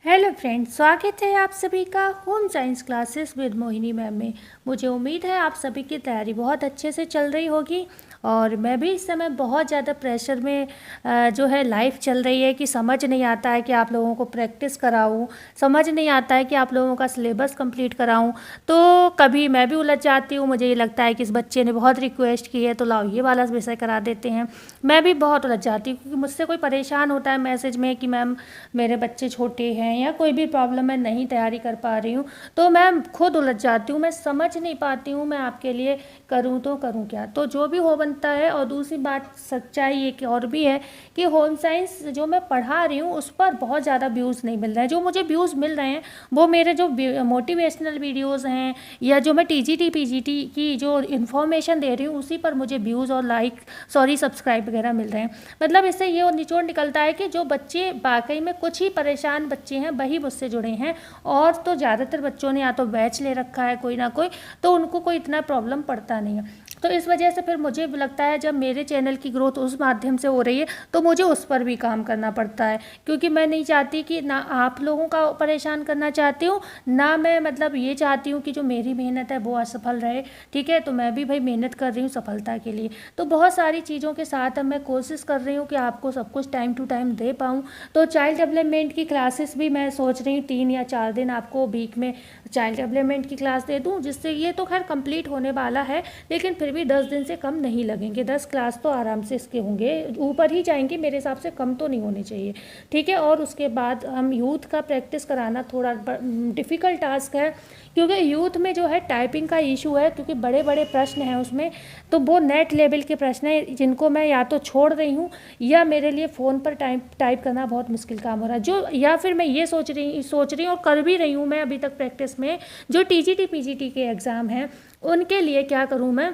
Hello friends, स्वागत है आप सभी का home science classes with Mohini ma'am में। मुझे उम्मीद है आप सभी की तैयारी बहुत अच्छे से चल रही होगी और मैं भी इस समय बहुत ज़्यादा प्रेशर में जो है लाइफ चल रही है कि समझ नहीं आता है कि आप लोगों को प्रैक्टिस कराऊं, समझ नहीं आता है कि आप लोगों का सिलेबस कंप्लीट कराऊं। तो कभी मैं भी उलझ जाती हूँ, मुझे ये लगता है कि इस बच्चे ने बहुत रिक्वेस्ट की है तो लाओ ये वाला विषय करा देते हैं। मैं भी बहुत उलझ जाती हूँ क्योंकि मुझसे कोई परेशान होता है मैसेज में कि मैम मेरे बच्चे छोटे हैं या कोई भी प्रॉब्लम है, नहीं तैयारी कर पा रही हूँ, तो मैं खुद उलझ जाती हूँ, मैं समझ नहीं पाती हूँ मैं आपके लिए करूँ तो करूँ क्या। तो जो भी हो बनता है। और दूसरी बात सच्चाई एक और भी है कि होम साइंस जो मैं पढ़ा रही हूँ उस पर बहुत ज़्यादा व्यूज़ नहीं मिल रहे हैं। जो मुझे व्यूज़ मिल रहे हैं वो मेरे जो मोटिवेशनल वीडियोज़ हैं या जो मैं टीजीटी पीजीटी की जो इन्फॉर्मेशन दे रही हूँ उसी पर मुझे व्यूज़ और सब्सक्राइब वगैरह मिल रहे हैं। मतलब इससे ये निचोड़ निकलता है कि जो बच्चे वाकई में कुछ ही परेशान बच्चे हैं वही मुझसे जुड़े हैं, और तो ज़्यादातर बच्चों ने या तो बैच ले रखा है कोई ना कोई, तो उनको कोई इतना प्रॉब्लम पड़ता नहीं है। तो इस वजह से फिर मुझे भी लगता है जब मेरे चैनल की ग्रोथ उस माध्यम से हो रही है तो मुझे उस पर भी काम करना पड़ता है, क्योंकि मैं नहीं चाहती कि ना आप लोगों का परेशान करना चाहती हूँ, ना मैं मतलब ये चाहती हूँ कि जो मेरी मेहनत है वो असफल रहे। ठीक है, तो मैं भी भाई मेहनत कर रही हूँ सफलता के लिए। तो बहुत सारी चीज़ों के साथ अब मैं कोशिश कर रही हूँ कि आपको सब कुछ टाइम टू टाइम दे पाऊँ। तो चाइल्ड डेवलपमेंट की क्लासेस भी मैं सोच रही हूँ 3 या 4 दिन आपको वीक में चाइल्ड डेवलपमेंट की क्लास दे दूँ, जिससे ये तो खैर कंप्लीट होने वाला है, लेकिन फिर भी 10 दिन से कम नहीं लगेंगे। 10 क्लास तो आराम से इसके होंगे, ऊपर ही जाएंगे मेरे हिसाब से, कम तो नहीं होने चाहिए। ठीक है, और उसके बाद हम यूथ का प्रैक्टिस कराना थोड़ा डिफ़िकल्ट टास्क है, क्योंकि यूथ में जो है टाइपिंग का इशू है, क्योंकि बड़े बड़े प्रश्न हैं उसमें। तो वो नेट लेवल के प्रश्न हैं जिनको मैं या तो छोड़ रही हूँ या मेरे लिए फ़ोन पर टाइप करना बहुत मुश्किल काम हो रहा है। जो या फिर मैं ये सोच रही हूँ और कर भी रही हूँ मैं अभी तक प्रैक्टिस में, जो टीजीटी पीजीटी के एग्ज़ाम हैं उनके लिए क्या करूँ मैं,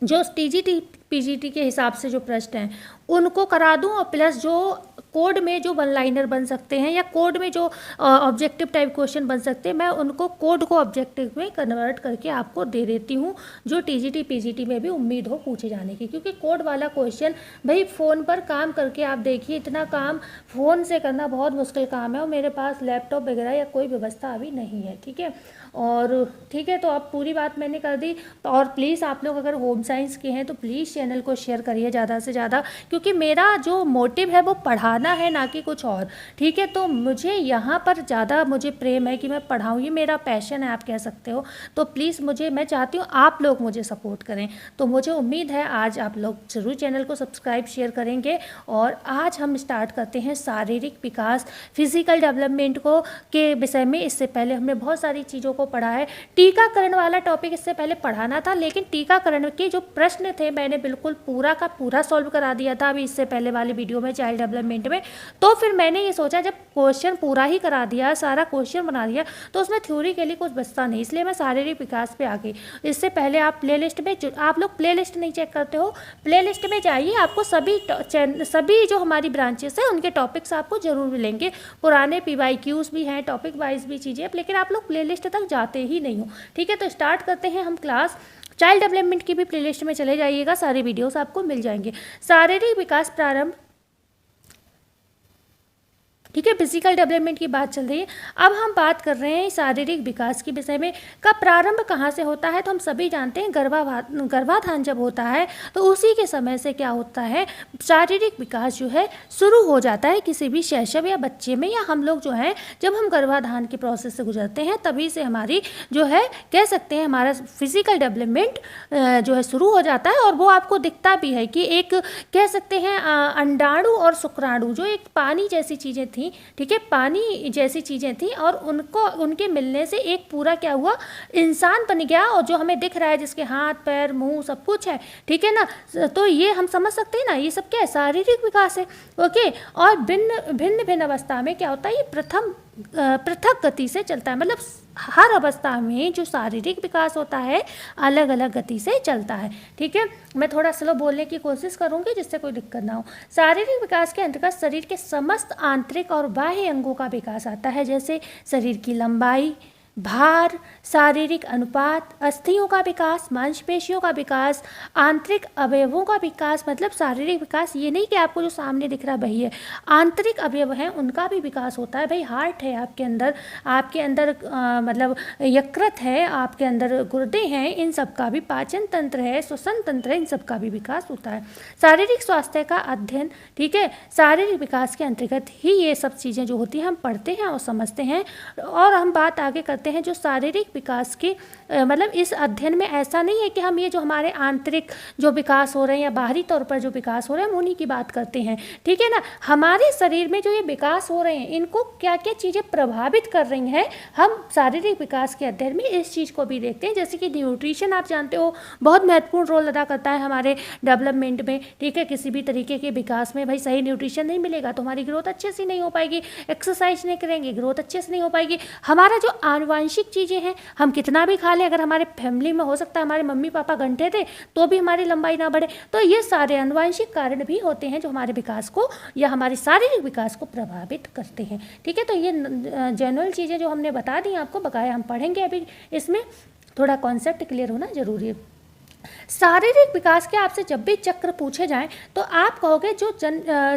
जो टीजीटी पीजीटी के हिसाब से जो प्रश्न हैं उनको करा दूं, और प्लस जो कोड में जो वन लाइनर बन सकते हैं या कोड में जो ऑब्जेक्टिव टाइप क्वेश्चन बन सकते हैं, मैं उनको कोड को ऑब्जेक्टिव में कन्वर्ट करके आपको दे देती हूँ, जो टीजीटी पीजीटी में भी उम्मीद हो पूछे जाने की। क्योंकि कोड वाला क्वेश्चन भाई फ़ोन पर काम करके आप देखिए, इतना काम फ़ोन से करना बहुत मुश्किल काम है और मेरे पास लैपटॉप वगैरह या कोई व्यवस्था अभी नहीं है। ठीक है, और ठीक है, तो अब पूरी बात मैंने कर दी। और प्लीज़ आप लोग अगर होम साइंस के हैं तो प्लीज़ चैनल को शेयर करिए ज़्यादा से ज़्यादा, क्योंकि मेरा जो मोटिव है वो पढ़ाना है, ना कि कुछ और। ठीक है, तो मुझे यहाँ पर ज़्यादा मुझे प्रेम है कि मैं पढ़ाऊँ, ये मेरा पैशन है आप कह सकते हो। तो प्लीज़ मैं चाहती हूँ आप लोग मुझे सपोर्ट करें। तो मुझे उम्मीद है आज आप लोग ज़रूर चैनल को सब्सक्राइब शेयर करेंगे। और आज हम स्टार्ट करते हैं शारीरिक विकास, फिजिकल डेवलपमेंट को के विषय में। इससे पहले हमने बहुत सारी चीज़ों को पढ़ा है। टीकाकरण वाला टॉपिक इससे पहले पढ़ाना था, लेकिन टीकाकरण के जो प्रश्न थे मैंने बिल्कुल पूरा का पूरा सॉल्व करा दिया था अभी इससे पहले वाले वीडियो में चाइल्ड डेवलपमेंट में। तो फिर मैंने ये सोचा जब क्वेश्चन पूरा ही करा दिया, सारा क्वेश्चन बना दिया, तो उसमें थ्योरी के लिए कुछ बचता नहीं, इसलिए मैं शारीरिक विकास पे आ गई। इससे पहले आप प्लेलिस्ट में, आप लोग प्लेलिस्ट नहीं चेक करते हो, प्लेलिस्ट में जाइए, आपको सभी जो हमारी ब्रांचेस है उनके टॉपिक्स आपको जरूर मिलेंगे। पुराने PYQs भी हैं, टॉपिक वाइज भी चीज़ें, लेकिन आप लोग प्लेलिस्ट तक जाते ही नहीं हो। ठीक है, तो स्टार्ट करते हैं हम क्लास। चाइल्ड डेवलपमेंट की भी प्लेलिस्ट में चले जाइएगा, सारे वीडियोस आपको मिल जाएंगे। शारीरिक विकास प्रारंभ, ठीक है, फिजिकल डेवलपमेंट की बात चल रही है। अब हम बात कर रहे हैं शारीरिक विकास के विषय में। का प्रारंभ कहाँ से होता है, तो हम सभी जानते हैं गर्भाधान जब होता है तो उसी के समय से क्या होता है, शारीरिक विकास जो है शुरू हो जाता है किसी भी शैशव या बच्चे में, या हम लोग जो है जब हम गर्भाधान के प्रोसेस से गुजरते हैं तभी से हमारी जो है कह सकते हैं हमारा फिजिकल डेवलपमेंट जो है शुरू हो जाता है। और वो आपको दिखता भी है कि एक कह सकते हैं अंडाणु और शुक्राणु जो एक पानी जैसी चीज़ें थी, ठीक है, पानी जैसी चीज़ें थी, और उनके मिलने से एक पूरा क्या हुआ, इंसान बन गया, और जो हमें दिख रहा है जिसके हाथ पैर मुंह सब कुछ है। ठीक है ना, तो ये हम समझ सकते हैं ना, ये सब क्या है, शारीरिक विकास है। ओके, और भिन्न भिन्न अवस्था में क्या होता है, ये पृथक गति से चलता है। मतलब हर अवस्था में जो शारीरिक विकास होता है अलग अलग गति से चलता है। ठीक है, मैं थोड़ा स्लो बोलने की कोशिश करूंगी जिससे कोई दिक्कत ना हो। शारीरिक विकास के अंतर्गत शरीर के समस्त आंतरिक और बाह्य अंगों का विकास आता है, जैसे शरीर की लंबाई, भार, शारीरिक अनुपात, अस्थियों का विकास, मांसपेशियों का विकास, आंतरिक अवयवों का विकास। मतलब शारीरिक विकास ये नहीं कि आपको जो सामने दिख रहा वही है, आंतरिक अवयव हैं उनका भी विकास होता है। भाई हार्ट है आपके अंदर मतलब यकृत है आपके अंदर, गुर्दे हैं, इन सब का भी, पाचन तंत्र है, श्वसन तंत्र है, इन सब का भी विकास होता है। शारीरिक स्वास्थ्य का अध्ययन, ठीक है, शारीरिक विकास के अंतर्गत ही ये सब चीज़ें जो होती हैं हम पढ़ते हैं और समझते हैं। और हम बात आगे करते हैं जो शारीरिक विकास की, मतलब इस अध्ययन में ऐसा नहीं है कि हम ये जो हमारे आंतरिक जो विकास हो रहे हैं या बाहरी तौर पर जो विकास हो रहे हैं हम उन्हीं की बात करते हैं, ठीक है ना। हमारे शरीर में जो ये विकास हो रहे हैं इनको क्या क्या चीज़ें प्रभावित कर रही हैं, हम शारीरिक विकास के अध्ययन में इस चीज़ को भी देखते हैं। जैसे कि न्यूट्रिशन आप जानते हो बहुत महत्वपूर्ण रोल अदा करता है हमारे डेवलपमेंट में, ठीक है, किसी भी तरीके के विकास में। भाई सही न्यूट्रिशन नहीं मिलेगा तो हमारी ग्रोथ अच्छे से नहीं हो पाएगी, एक्सरसाइज नहीं करेंगे ग्रोथ अच्छे से नहीं हो पाएगी। हमारा जो आनुवांशिक चीज़ें हैं, हम कितना भी खा लें, अगर हमारे फैमिली में हो सकता है हमारे मम्मी पापा गंठे थे तो भी हमारी लंबाई ना बढ़े, तो ये सारे आनुवांशिक कारण भी होते हैं जो हमारे विकास को या हमारे शारीरिक विकास को प्रभावित करते हैं, ठीक है। तो ये जनरल चीज़ें जो हमने बता दी आपको, बकाया हम पढ़ेंगे अभी, इसमें थोड़ा कॉन्सेप्ट क्लियर होना जरूरी है। शारीरिक विकास के आपसे जब भी चक्र पूछे जाएं तो आप कहोगे जो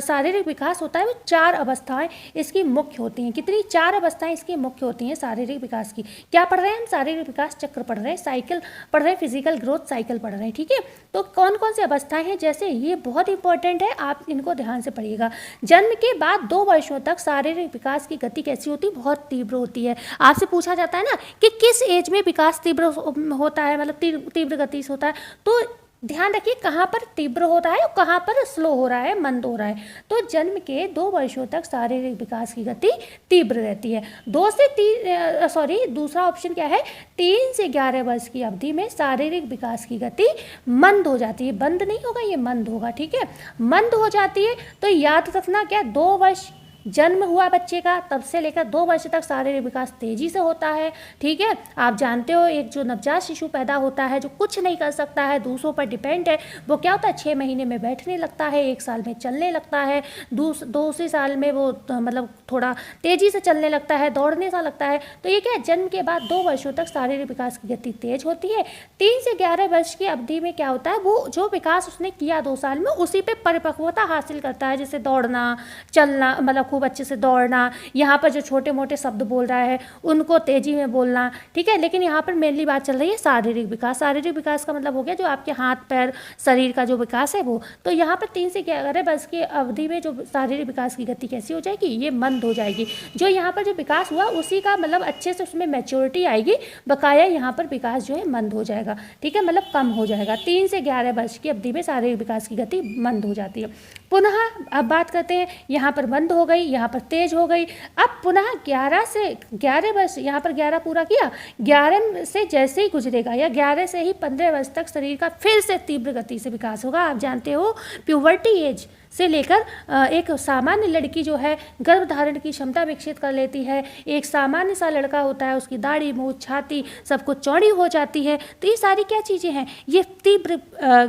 शारीरिक विकास होता है वो 4 अवस्थाएं इसकी मुख्य होती हैं। कितनी? 4 अवस्थाएं इसकी मुख्य होती हैं शारीरिक विकास की। क्या पढ़ रहे हैं हम? शारीरिक विकास चक्र पढ़ रहे हैं, साइकिल पढ़ रहे हैं, फिजिकल ग्रोथ साइकिल पढ़ रहे हैं, ठीक है। तो कौन कौन सी अवस्थाएं हैं, जैसे ये बहुत इंपॉर्टेंट है, आप इनको ध्यान से पढ़िएगा। जन्म के बाद 2 वर्षों तक शारीरिक विकास की गति कैसी होती है? बहुत तीव्र होती है। आपसे पूछा जाता है ना कि किस एज में विकास तीव्र होता है, मतलब तीव्र गति से होता है, तो ध्यान रखिए कहाँ पर तीव्र हो रहा है और कहाँ पर स्लो हो रहा है, मंद हो रहा है। तो जन्म के 2 वर्षों तक शारीरिक विकास की गति तीव्र रहती है। दूसरा ऑप्शन क्या है? 3 से 11 वर्ष की अवधि में शारीरिक विकास की गति मंद हो जाती है। बंद नहीं होगा, ये मंद होगा, ठीक है, मंद हो जाती है। तो याद रखना क्या, 2 वर्ष जन्म हुआ बच्चे का तब से लेकर 2 वर्ष तक शारीरिक विकास तेजी से होता है, ठीक है। आप जानते हो एक जो नवजात शिशु पैदा होता है जो कुछ नहीं कर सकता है, दूसरों पर डिपेंड है, वो क्या होता है 6 महीने में बैठने लगता है, 1 साल में चलने लगता है, दूसरे साल में वो मतलब थोड़ा तेजी से चलने लगता है, दौड़ने सा लगता है। तो ये क्या है, जन्म के बाद 2 वर्षों तक शारीरिक विकास की गति तेज होती है। 3 से 11 वर्ष की अवधि में क्या होता है, वो जो विकास उसने किया 2 साल में उसी पे परिपक्वता हासिल करता है, जैसे दौड़ना, चलना, मतलब खूब अच्छे से दौड़ना, यहाँ पर जो छोटे मोटे शब्द बोल रहा है उनको तेजी में बोलना, ठीक है। लेकिन यहाँ पर मेनली बात चल रही है शारीरिक विकास। शारीरिक विकास का मतलब हो गया जो आपके हाथ पैर शरीर का जो विकास है वो। तो यहाँ पर 3 से 11 वर्ष की अवधि में जो शारीरिक विकास की गति कैसी हो जाएगी, ये मंद हो जाएगी। जो यहाँ पर जो विकास हुआ उसी का मतलब अच्छे से उसमें मैच्योरिटी आएगी, बकाया यहाँ पर विकास जो है मंद हो जाएगा, ठीक है, मतलब कम हो जाएगा। 3 से 11 वर्ष की अवधि में शारीरिक विकास की गति मंद हो जाती है। पुनः अब बात करते हैं, यहाँ पर बंद हो गई, यहाँ पर तेज हो गई। अब पुनः 11 से 11 वर्ष, यहाँ पर 11 पूरा किया, 11 से जैसे ही गुजरेगा या 11 से ही 15 वर्ष तक शरीर का फिर से तीव्र गति से विकास होगा। आप जानते हो प्यूबर्टी एज से लेकर एक सामान्य लड़की जो है गर्भ धारण की क्षमता विकसित कर लेती है, एक सामान्य सा लड़का होता है उसकी दाढ़ी मूंछ छाती सब कुछ चौड़ी हो जाती है। तो ये सारी क्या चीज़ें हैं, ये तीव्र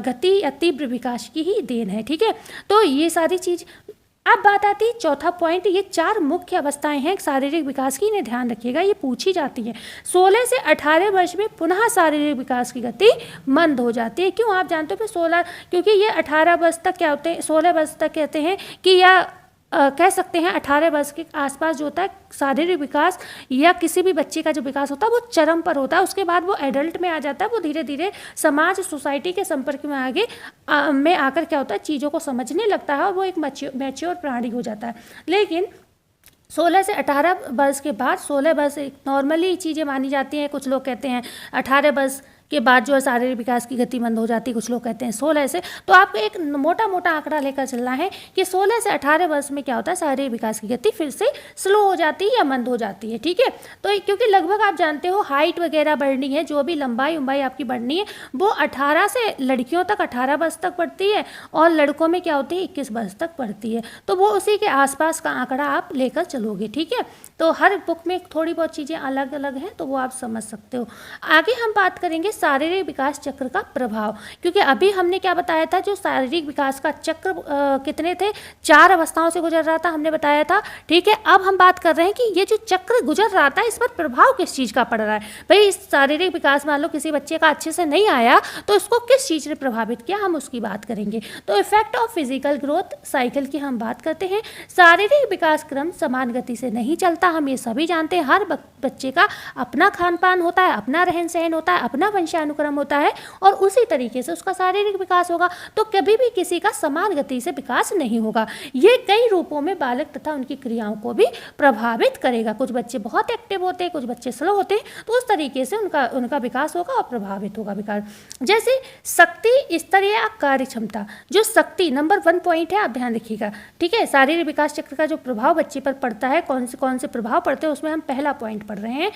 गति या तीव्र विकास की ही देन है, ठीक है। तो ये सारी चीज़। अब बात आती है चौथा पॉइंट, ये 4 मुख्य अवस्थाएं हैं शारीरिक विकास की, इन्हें ध्यान रखिएगा, ये पूछी जाती है। 16 से 18 वर्ष में पुनः शारीरिक विकास की गति मंद हो जाती है। क्यों? आप जानते हो कि 16, क्योंकि ये 18 वर्ष तक क्या होते हैं, 16 वर्ष तक कहते हैं कि या कह सकते हैं 18 वर्ष के आसपास जो होता है शारीरिक विकास या किसी भी बच्चे का जो विकास होता है वो चरम पर होता है। उसके बाद वो एडल्ट में आ जाता है, वो धीरे धीरे समाज सोसाइटी के संपर्क में में आकर क्या होता है चीज़ों को समझने लगता है और वो एक मैच्योर प्राणी हो जाता है। लेकिन 16 से 18 वर्ष के बाद, 16 वर्ष नॉर्मली चीज़ें मानी जाती हैं। कुछ लोग कहते हैं 18 वर्ष के बाद जो है शारीरिक विकास की गति मंद हो जाती है, कुछ लोग कहते हैं 16 से। तो आपको एक मोटा मोटा आंकड़ा लेकर चलना है कि 16 से 18 वर्ष में क्या होता है, शारीरिक विकास की गति फिर से स्लो हो जाती है या मंद हो जाती है, ठीक है। तो क्योंकि लगभग आप जानते हो हाइट वगैरह बढ़नी है, जो भी लंबाई आपकी बढ़नी है वो 18 से लड़कियों तक 18 वर्ष तक बढ़ती है और लड़कों में क्या होती है 21 वर्ष तक बढ़ती है। तो वो उसी के आसपास का आंकड़ा आप लेकर चलोगे, ठीक है। तो हर बुक में थोड़ी बहुत चीज़ें अलग अलग हैं, तो वो आप समझ सकते हो। आगे हम बात करेंगे शारीरिक विकास चक्र का प्रभाव, क्योंकि अभी हमने क्या बताया था, जो शारीरिक विकास का चक्र कितने थे, 4 अवस्थाओं से गुजर रहा था, हमने बताया था। ठीक है, अब हम बात कर रहे हैं कि ये जो चक्र गुजर रहा था इस पर प्रभाव किस चीज़ का पड़ रहा है। भाई इस शारीरिक विकास मान लो किसी बच्चे का अच्छे से नहीं आया तो उसको किस चीज़ ने प्रभावित किया, हम उसकी बात करेंगे। तो effect of physical growth cycle की हम बात करते हैं। शारीरिक विकास क्रम समान गति से नहीं चलता, हम ये सभी जानते हैं। हर बच्चे का अपना खान पान होता है, अपना रहन सहन होता है, अपना वंशानुक्रम होता है और उसी तरीके से उसका शारीरिक विकास होगा। तो कभी भी किसी का समान गति से विकास नहीं होगा। ये कई रूपों में बालक तथा उनकी क्रियाओं को भी प्रभावित करेगा। कुछ बच्चे बहुत एक्टिव होते हैं, कुछ बच्चे स्लो होते हैं, तो उस तरीके से उनका विकास होगा और प्रभावित होगा विकास। जैसे शक्ति स्तर या कार्य क्षमता, जो शक्ति नंबर 1 पॉइंट है, आप ध्यान रखिएगा। ठीक है, शारीरिक विकास चक्र का जो प्रभाव बच्चे पर पड़ता है, कौन से प्रभाव पड़ते हैं, उसमें हम पहला पॉइंट पढ़ रहे हैं,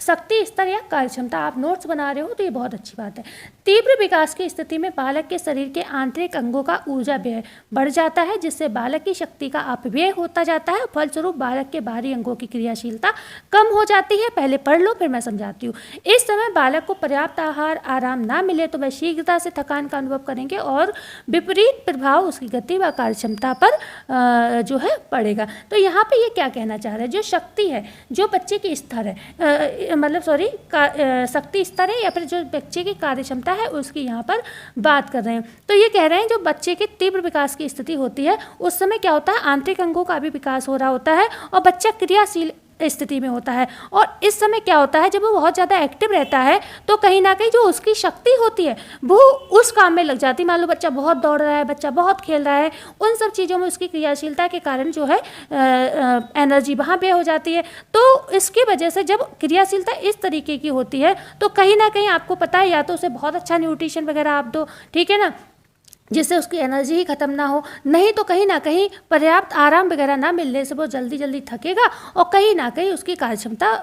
शक्ति स्तर या कार्य क्षमता। आप नोट्स बना रहे हो तो ये बहुत अच्छी बात है। तीव्र विकास की स्थिति में बालक के शरीर के आंतरिक अंगों का ऊर्जा व्यय बढ़ जाता है, जिससे बालक की शक्ति का अपव्यय होता जाता है। फलस्वरूप बालक के बाहरी अंगों की क्रियाशीलता कम हो जाती है। पहले पढ़ लो फिर मैं समझाती हूँ। इस समय बालक को पर्याप्त आहार आराम ना मिले तो वह शीघ्रता से थकान का अनुभव करेंगे और विपरीत प्रभाव उसकी गति व कार्य क्षमता पर जो है पड़ेगा। तो यहाँ पे ये क्या कहना चाह रहा है, जो शक्ति है, जो बच्चे की स्तर है, मतलब सॉरी शक्ति स्तर है या फिर जो बच्चे की कार्य क्षमता है उसकी यहाँ पर बात कर रहे हैं। तो ये कह रहे हैं जो बच्चे के तीव्र विकास की स्थिति होती है उस समय क्या होता है, आंतरिक अंगों का भी विकास हो रहा होता है और बच्चा क्रियाशील स्थिति में होता है। और इस समय क्या होता है, जब वो बहुत ज़्यादा एक्टिव रहता है तो कहीं ना कहीं जो उसकी शक्ति होती है वो उस काम में लग जाती है। मान लो बच्चा बहुत दौड़ रहा है, बच्चा बहुत खेल रहा है, उन सब चीज़ों में उसकी क्रियाशीलता के कारण जो है एनर्जी वहाँ पे हो जाती है। तो इसकी वजह से जब क्रियाशीलता इस तरीके की होती है तो कहीं ना कहीं आपको पता है, या तो उसे बहुत अच्छा न्यूट्रिशन वगैरह आप दो, ठीक है ना, जिससे उसकी एनर्जी ही खत्म ना हो, नहीं तो कहीं ना कहीं पर्याप्त आराम वगैरह ना मिलने से वो जल्दी जल्दी थकेगा और कहीं ना कहीं उसकी कार्य क्षमता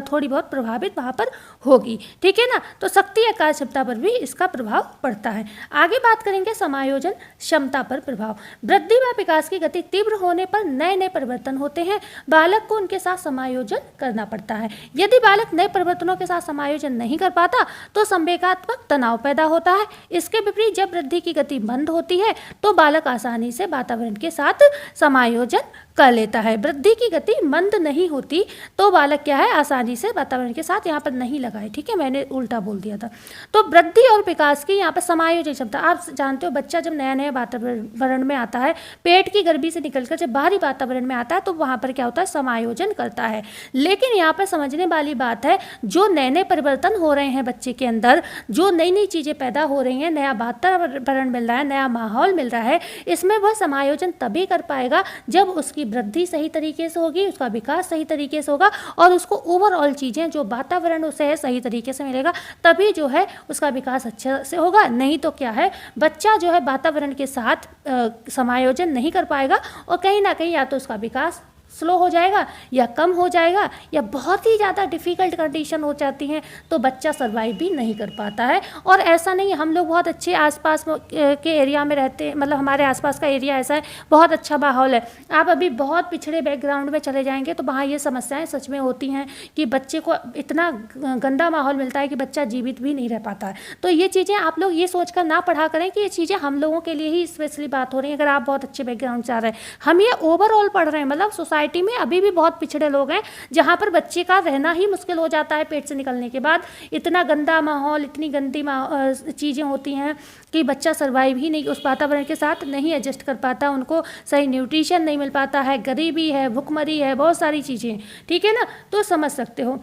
थोड़ी बहुत प्रभावित वहाँ पर होगी। ठीक है ना, तो शक्ति या कार्य क्षमता पर भी इसका प्रभाव पड़ता है। आगे बात करेंगे समायोजन क्षमता पर प्रभाव। वृद्धि व विकास की गति तीव्र होने पर नए नए परिवर्तन होते हैं, बालक को उनके साथ समायोजन करना पड़ता है। यदि बालक नए परिवर्तनों के साथ समायोजन नहीं कर पाता तो संवेगात्मक तनाव पैदा होता है। इसके विपरीत जब वृद्धि की गति मंद होती है तो बालक आसानी से वातावरण के साथ समायोजन कर लेता है। वृद्धि की गति मंद नहीं होती तो बालक क्या है, आसानी से वातावरण के साथ, यहाँ पर नहीं लगा है, ठीक है, मैंने उल्टा बोल दिया था। तो वृद्धि और विकास की यहाँ पर समायोजन क्षमता, आप जानते हो बच्चा जब नया नया वातावरण में आता है, पेट की गर्भी से निकलकर जब बाहरी वातावरण में आता है तो वहाँ पर क्या होता है, समायोजन करता है। लेकिन यहाँ पर समझने वाली बात है, जो नए नए परिवर्तन हो रहे हैं बच्चे के अंदर, जो नई नई चीज़ें पैदा हो रही हैं, नया वातावरण मिल रहा है, नया माहौल मिल रहा है, इसमें वह समायोजन तभी कर पाएगा जब उसकी वृद्धि सही तरीके से होगी, उसका विकास सही तरीके से होगा और उसको ओवरऑल चीज़ें जो वातावरण उसे है सही तरीके से मिलेगा, तभी जो है उसका विकास अच्छे से होगा। नहीं तो क्या है, बच्चा जो है वातावरण के साथ समायोजन नहीं कर पाएगा और कहीं ना कहीं या तो उसका विकास स्लो हो जाएगा या कम हो जाएगा या बहुत ही ज़्यादा डिफ़िकल्ट कंडीशन हो जाती हैं तो बच्चा सर्वाइव भी नहीं कर पाता है। और ऐसा नहीं, हम लोग बहुत अच्छे आसपास के एरिया में रहते हैं, मतलब हमारे आसपास का एरिया ऐसा है, बहुत अच्छा माहौल है। आप अभी बहुत पिछड़े बैकग्राउंड में चले जाएंगे तो वहाँ ये समस्याएं सच में होती हैं कि बच्चे को इतना गंदा माहौल मिलता है कि बच्चा जीवित भी नहीं रह पाता है। तो ये चीज़ें आप लोग ये सोच कर ना पढ़ा करें कि ये चीज़ें हम लोगों के लिए ही स्पेशली बात हो रही है। अगर आप बहुत अच्छे बैकग्राउंड से आ रहे हैं, हम ये ओवरऑल पढ़ रहे हैं, मतलब सोसाइटी में अभी भी बहुत पिछड़े लोग हैं जहां पर बच्चे का रहना ही मुश्किल हो जाता है पेट से निकलने के बाद। इतना गंदा माहौल, इतनी गंदी चीज़ें होती हैं कि बच्चा सर्वाइव ही नहीं, उस वातावरण के साथ नहीं एडजस्ट कर पाता, उनको सही न्यूट्रिशन नहीं मिल पाता है, गरीबी है, भुखमरी है, बहुत सारी चीज़ें, ठीक है ना। तो समझ सकते हो।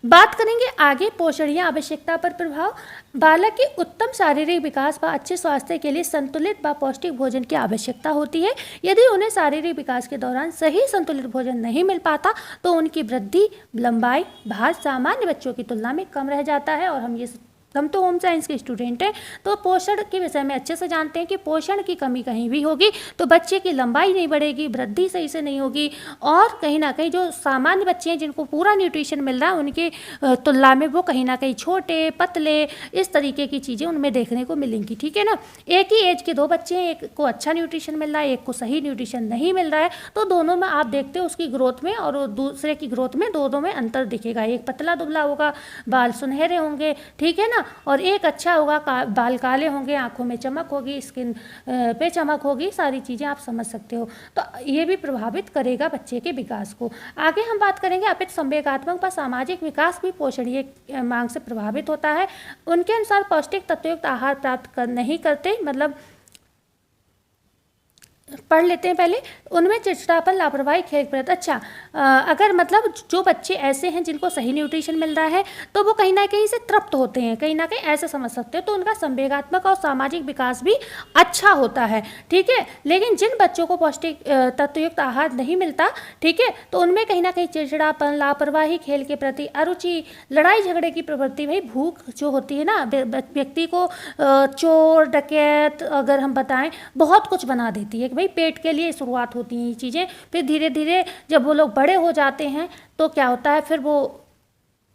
बात करेंगे आगे पोषण या आवश्यकता पर प्रभाव। बालक के उत्तम शारीरिक विकास व अच्छे स्वास्थ्य के लिए संतुलित व पौष्टिक भोजन की आवश्यकता होती है। यदि उन्हें शारीरिक विकास के दौरान सही संतुलित भोजन नहीं मिल पाता तो उनकी वृद्धि, लंबाई, भार सामान्य बच्चों की तुलना में कम रह जाता है। और हम ये हम तो होम साइंस के स्टूडेंट हैं, तो पोषण के विषय में अच्छे से जानते हैं कि पोषण की कमी कहीं भी होगी तो बच्चे की लंबाई नहीं बढ़ेगी, वृद्धि सही से नहीं होगी, और कहीं ना कहीं जो सामान्य बच्चे हैं जिनको पूरा न्यूट्रिशन मिल रहा है उनके तुलना में वो कहीं ना कहीं छोटे पतले इस तरीके की चीज़ें उनमें देखने को मिलेंगी। ठीक है ना, एक ही एज के दो बच्चे हैं, एक को अच्छा न्यूट्रिशन मिल रहा है, एक को सही न्यूट्रिशन नहीं मिल रहा है, तो दोनों में आप देखते हो उसकी ग्रोथ में और दूसरे की ग्रोथ में दोनों में अंतर दिखेगा। एक पतला दुबला होगा, बाल सुनहरे होंगे, ठीक है ना, और एक अच्छा होगा, बाल काले होंगे, आंखों में चमक होगी, स्किन पे चमक होगी, सारी चीज़ें आप समझ सकते हो। तो ये भी प्रभावित करेगा बच्चे के विकास को। आगे हम बात करेंगे अपित संवेगात्मक व सामाजिक विकास भी पोषणीय मांग से प्रभावित होता है। उनके अनुसार पौष्टिक तत्वयुक्त आहार प्राप्त नहीं करते, मतलब पढ़ लेते हैं पहले, उनमें चिड़चिड़ापन, लापरवाही, खेल प्रत। अच्छा, अगर मतलब जो बच्चे ऐसे हैं जिनको सही न्यूट्रिशन मिल रहा है तो वो कहीं ना कहीं से तृप्त होते हैं, कहीं ना कहीं ऐसे समझ सकते हो, तो उनका संवेगात्मक और सामाजिक विकास भी अच्छा होता है। ठीक है, लेकिन जिन बच्चों को पौष्टिक तत्वयुक्त आहार नहीं मिलता, ठीक है, तो उनमें कहीं ना कहीं चिड़चिड़ापन, लापरवाही, खेल के प्रति अरुचि, लड़ाई झगड़े की प्रवृत्ति, भाई भूख जो होती है ना व्यक्ति को चोर डकैत अगर हम बताएं बहुत कुछ बना देती है। भाई पेट के लिए शुरुआत होती हैं ये चीज़ें, फिर धीरे धीरे जब वो लोग बड़े हो जाते हैं तो क्या होता है, फिर वो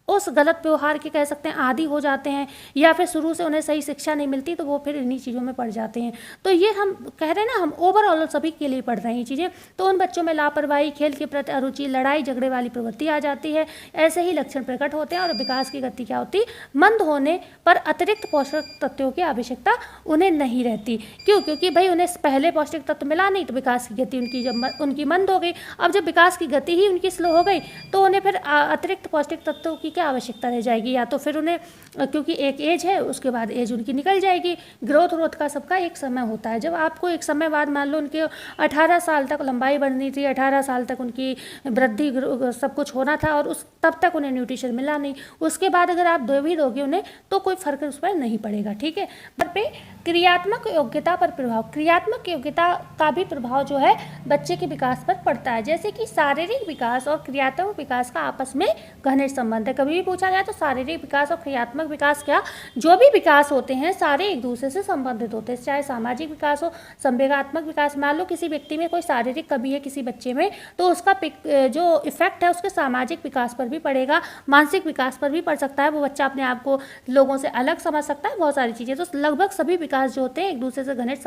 उस गलत व्यवहार के कह सकते हैं आदी हो जाते हैं, या फिर शुरू से उन्हें सही शिक्षा नहीं मिलती तो वो फिर इन्हीं चीज़ों में पड़ जाते हैं। तो ये हम कह रहे हैं ना, हम ओवरऑल सभी के लिए पढ़ रहे हैं ये चीज़ें। तो उन बच्चों में लापरवाही, खेल के प्रति अरुचि, लड़ाई झगड़े वाली प्रवृत्ति आ जाती है, ऐसे ही लक्षण प्रकट होते हैं और विकास की गति क्या होती, मंद होने पर अतिरिक्त पोषक तत्वों की आवश्यकता उन्हें नहीं रहती। क्यों? क्योंकि भाई उन्हें पहले पौष्टिक तत्व मिला नहीं तो विकास की गति उनकी जब उनकी मंद हो गई। अब जब विकास की गति ही उनकी स्लो हो गई तो उन्हें फिर अतिरिक्त पौष्टिक तत्वों की आवश्यकता रह जाएगी, या तो फिर उन्हें, क्योंकि एक एज है उसके बाद एज उनकी निकल जाएगी। ग्रोथ का सबका एक समय होता है। जब आपको एक समय बाद मान लो उनके 18 साल तक लंबाई बढ़नी थी, 18 साल तक उनकी वृद्धि सब कुछ होना था और उस तब तक उन्हें न्यूट्रिशन मिला नहीं, उसके बाद अगर आप दे भी दोगे उन्हें तो कोई फर्क उस पर नहीं पड़ेगा। ठीक है, पे क्रियात्मक योग्यता पर प्रभाव, क्रियात्मक योग्यता का भी प्रभाव जो है बच्चे के विकास पर पड़ता है। जैसे कि शारीरिक विकास और क्रियात्मक विकास का आपस में घनिष्ठ संबंध है। कभी भी पूछा गया तो शारीरिक विकास और क्रियात्मक विकास क्या, जो भी विकास होते हैं सारे एक दूसरे से संबंधित होते हैं, चाहे सामाजिक विकास हो, संवेगात्मक विकास। मान लो किसी व्यक्ति में कोई शारीरिक कमी है किसी बच्चे में, तो उसका जो इफेक्ट है उसके सामाजिक विकास पर भी पड़ेगा, मानसिक विकास पर भी पड़ सकता है। वो बच्चा अपने आप को लोगों से अलग समझ सकता है, बहुत सारी चीज़ें। तो लगभग सभी विकास जो होते हैं एक दूसरे से घनिष्ठ